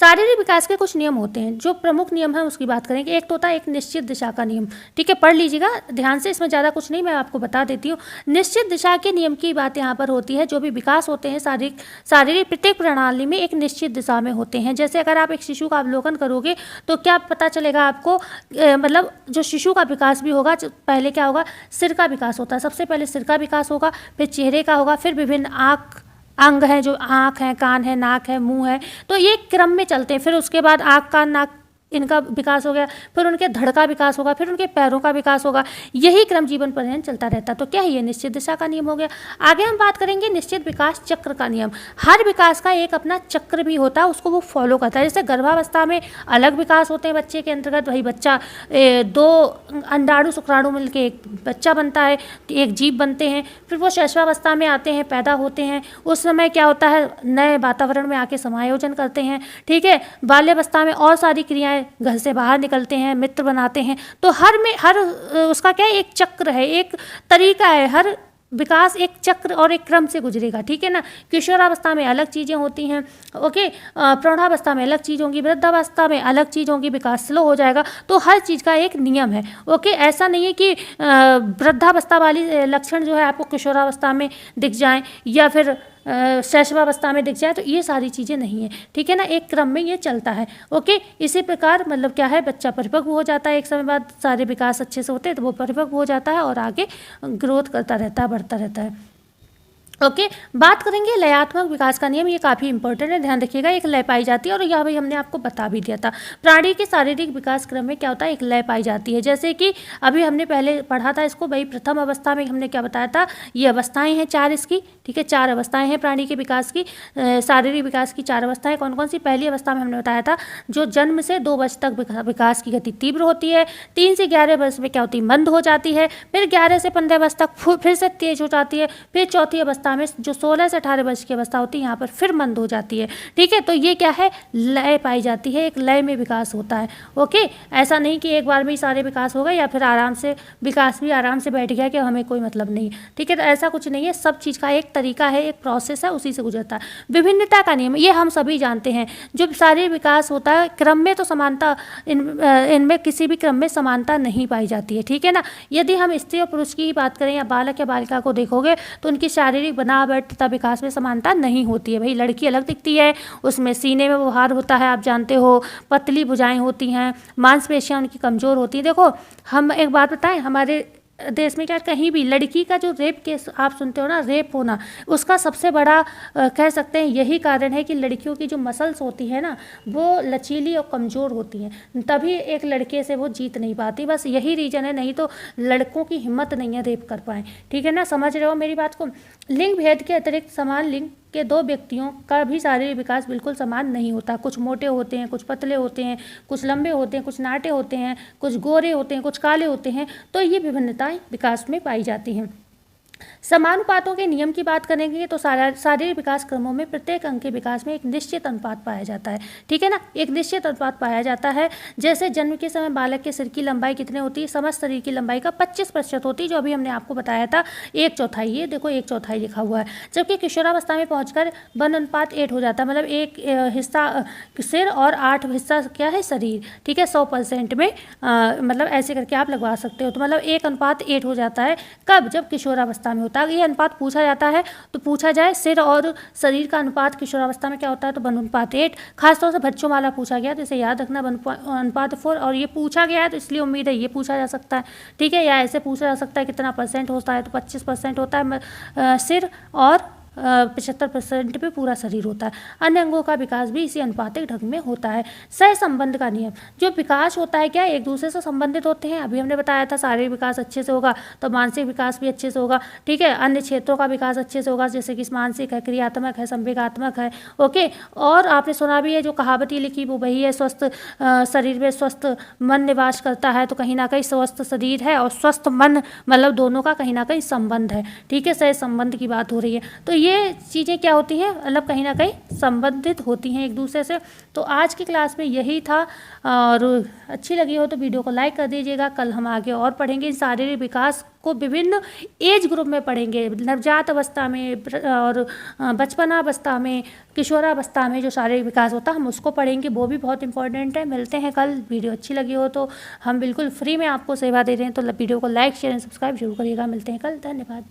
शारीरिक विकास के कुछ नियम होते हैं, जो प्रमुख नियम है उसकी बात करेंगे। एक तो होता है एक निश्चित दिशा का नियम, ठीक है, पढ़ लीजिएगा ध्यान से, इसमें ज़्यादा कुछ नहीं, मैं आपको बता देती हूँ। निश्चित दिशा के नियम की बात यहाँ पर होती है। जो भी विकास होते हैं शारीरिक प्रत्येक प्रणाली में एक निश्चित दिशा में होते हैं। जैसे अगर आप एक शिशु का अवलोकन करोगे तो क्या पता चलेगा आपको, मतलब जो शिशु का विकास भी होगा, पहले क्या होगा, सिर का विकास होता है, सबसे पहले सिर का विकास होगा, फिर चेहरे का होगा, फिर विभिन्न अंग हैं, जो आँख है, कान है, नाक है, मुंह है, तो ये क्रम में चलते हैं। फिर उसके बाद आँख, कान, नाक इनका विकास हो गया, फिर उनके धड़ का विकास होगा, फिर उनके पैरों का विकास होगा, यही क्रम जीवन पर्यंत चलता रहता है। तो क्या है, ये निश्चित दिशा का नियम हो गया। आगे हम बात करेंगे निश्चित विकास चक्र का नियम। हर विकास का एक अपना चक्र भी होता है, उसको वो फॉलो करता है। जैसे गर्भावस्था में अलग विकास होते हैं बच्चे के अंतर्गत, वही बच्चा 2 अंडाणु शुक्राणु मिलकर एक बच्चा बनता है, एक जीव बनते हैं। फिर वो शैशवावस्था में आते हैं, पैदा होते हैं, उस समय क्या होता है, नए वातावरण में आके समायोजन करते हैं, ठीक है। बाल्यावस्था में और सारी क्रियाएं, घर से बाहर निकलते हैं, मित्र बनाते हैं। तो हर उसका क्या है, एक चक्र है, एक तरीका है, हर विकास एक चक्र और एक क्रम से गुजरेगा, ठीक है ना। किशोरावस्था में अलग चीज़ें होती हैं, ओके, प्रौढ़ावस्था में अलग चीज़ होंगी, वृद्धावस्था में अलग चीज़ होंगी, विकास स्लो हो जाएगा। तो हर चीज़ का एक नियम है, ओके। ऐसा नहीं है कि वृद्धावस्था वाली लक्षण जो है आपको किशोरावस्था में दिख जाएं या फिर शैशवावस्था में दिख जाए, तो ये सारी चीज़ें नहीं है, ठीक है ना। एक क्रम में ये चलता है, ओके। इसी प्रकार मतलब क्या है, बच्चा परिपक्व हो जाता है, एक समय बाद सारे विकास अच्छे से होते हैं तो वो परिपक्व हो जाता है और आगे ग्रोथ करता रहता है, बढ़ता रहता है, ओके। बात करेंगे लयात्मक विकास का नियम, ये काफ़ी इंपॉर्टेंट है, ध्यान रखिएगा। एक लय पाई जाती है, और यह भाई हमने आपको बता भी दिया था। प्राणी के शारीरिक विकास क्रम में क्या होता है, एक लय पाई जाती है। जैसे कि अभी हमने पहले पढ़ा था इसको, भाई प्रथम अवस्था में हमने क्या बताया था, ये अवस्थाएं हैं 4 इसकी, ठीक है, 4 अवस्थाएं हैं प्राणी के विकास की, शारीरिक विकास की 4 अवस्थाएं कौन कौन सी। पहली अवस्था में हमने बताया था जो जन्म से 2 वर्ष तक विकास की गति तीव्र होती है, 3 से 11 वर्ष में क्या होती है, मंद हो जाती है, फिर 11 से 15 वर्ष तक फिर से तेज हो जाती है, फिर चौथी अवस्था में जो 16 से 18 वर्ष की अवस्था होती है यहाँ पर फिर मंद हो जाती है, ठीक है। तो ये क्या है, लय पाई जाती है, एक लय में विकास होता है, ओके। ऐसा नहीं कि एक बार में ही सारे विकास हो गए या फिर आराम से विकास भी आराम से बैठ गया कि हमें कोई मतलब नहीं, ठीक है। तो ऐसा कुछ नहीं है, सब चीज़ का एक तरीका है, एक प्रोसेस है, उसी से गुजरता है। विभिन्नता का नियम, ये हम सभी जानते हैं, जो सारे विकास होता है क्रम में तो समानता, इनमें किसी भी क्रम में समानता नहीं पाई जाती है, ठीक है ना। यदि हम स्त्री और पुरुष की ही बात करें या बालक या बालिका को देखोगे तो उनकी शारीरिक शारीरिक बनावट तथा विकास में समानता नहीं होती है। भाई लड़की अलग दिखती है, उसमें सीने में बुखार होता है, आप जानते हो, पतली भुजाएं होती हैं, मांसपेशियां उनकी कमज़ोर होती हैं। देखो हम एक बात बताएं, हमारे देश में क्या कहीं भी लड़की का जो रेप केस आप सुनते हो ना, रेप होना, उसका सबसे बड़ा कह सकते हैं यही कारण है कि लड़कियों की जो मसल्स होती है ना, वो लचीली और कमज़ोर होती हैं, तभी एक लड़के से वो जीत नहीं पाती। बस यही रीज़न है, नहीं तो लड़कों की हिम्मत नहीं है रेप कर पाए। ठीक है ना, समझ रहे हो मेरी बात को। लिंग भेद के अतिरिक्त समान लिंग के दो व्यक्तियों का भी शारीरिक विकास बिल्कुल समान नहीं होता। कुछ मोटे होते हैं, कुछ पतले होते हैं, कुछ लंबे होते हैं, कुछ नाटे होते हैं, कुछ गोरे होते हैं, कुछ काले होते हैं। तो ये विभिन्नताएं विकास में पाई जाती हैं। समानुपातों के नियम की बात करेंगे तो शारीरिक विकास क्रमों में प्रत्येक अंग के विकास में एक निश्चित अनुपात पाया जाता है। ठीक है ना, एक निश्चित अनुपात पाया जाता है। जैसे जन्म के समय बालक के सिर की लंबाई कितनी होती है, समस्त शरीर की लंबाई का 25% होती है, जो अभी हमने आपको बताया था 1/4। ये देखो 1/4 लिखा हुआ है। जबकि किशोरावस्था में पहुंचकर 1:8 हो जाता है, मतलब एक हिस्सा सिर और 8 हिस्सा क्या है, शरीर। ठीक है, 100% में मतलब ऐसे करके आप लगवा सकते हो। तो मतलब 1:8 हो जाता है। कब? जब किशोरावस्था में होता है। ये अनुपात पूछा जाता है तो पूछा जाए सिर और शरीर का अनुपात किशोरावस्था में क्या होता है, तो 1:8। खासतौर से बच्चों वाला पूछा गया तो इसे याद रखना, 1:4। और ये पूछा गया है तो इसलिए उम्मीद है ये पूछा जा सकता है। ठीक है, या ऐसे पूछा जा सकता है कितना % होता है, तो 25% होता है सिर और 75% पे पूरा शरीर होता है। अन्य अंगों का विकास भी इसी अनुपातिक ढंग में होता है। सहसंबंध का नियम, जो विकास होता है क्या एक दूसरे से संबंधित होते हैं। अभी हमने बताया था शारीरिक विकास अच्छे से होगा तो मानसिक विकास भी अच्छे से होगा। ठीक है, अन्य क्षेत्रों का विकास अच्छे से होगा, जैसे कि मानसिक है, क्रियात्मक है, संवेगात्मक है। ओके, और आपने सुना भी है, जो कहावती लिखी वो वही है, स्वस्थ शरीर में स्वस्थ मन निवास करता है। तो कहीं ना कहीं स्वस्थ शरीर है और स्वस्थ मन, मतलब दोनों का कहीं ना कहीं संबंध है। ठीक है, सहसंबंध की बात हो रही है। तो ये चीज़ें क्या होती हैं, मतलब कहीं ना कहीं संबंधित होती हैं एक दूसरे से। तो आज की क्लास में यही था, और अच्छी लगी हो तो वीडियो को लाइक कर दीजिएगा। कल हम आगे और पढ़ेंगे, शारीरिक विकास को विभिन्न एज ग्रुप में पढ़ेंगे, नवजात अवस्था में और बचपनावस्था में, किशोरावस्था में जो शारीरिक विकास होता है हम उसको पढ़ेंगे, वो भी बहुत इंपॉर्टेंट है। मिलते हैं कल। वीडियो अच्छी लगी हो तो हम बिल्कुल फ्री में आपको सेवा दे रहे हैं, तो वीडियो को लाइक शेयर एंड सब्सक्राइब जरूर करिएगा। मिलते हैं कल, धन्यवाद।